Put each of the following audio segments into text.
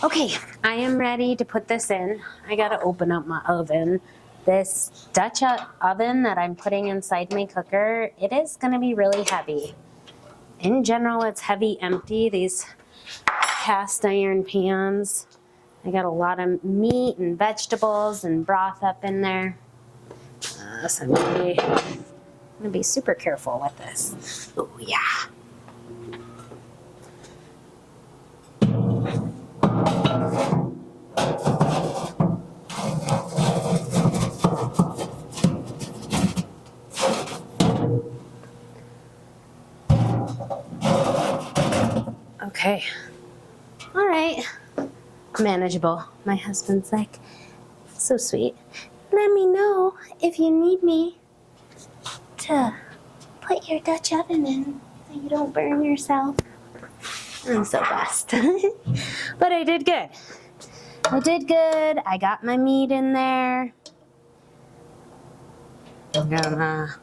Okay, I am ready to put this in. I gotta open up my oven. This Dutch oven that I'm putting inside my cooker, it is gonna be really heavy. In general, it's heavy empty, these cast iron pans. I got a lot of meat and vegetables and broth up in there. So I'm gonna be super careful with this. Oh yeah. Okay. All right. Manageable. My husband's like, so sweet. Let me know if you need me to put your Dutch oven in so you don't burn yourself. I'm so blessed. But I did good. I got my meat in there. I'm gonna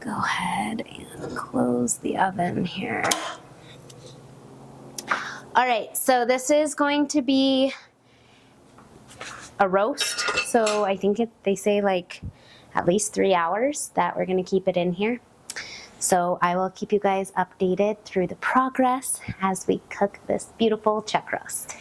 go ahead and close the oven here. All right, so this is going to be a roast. So I think they say like at least 3 hours that we're gonna keep it in here. So I will keep you guys updated through the progress as we cook this beautiful chuck roast.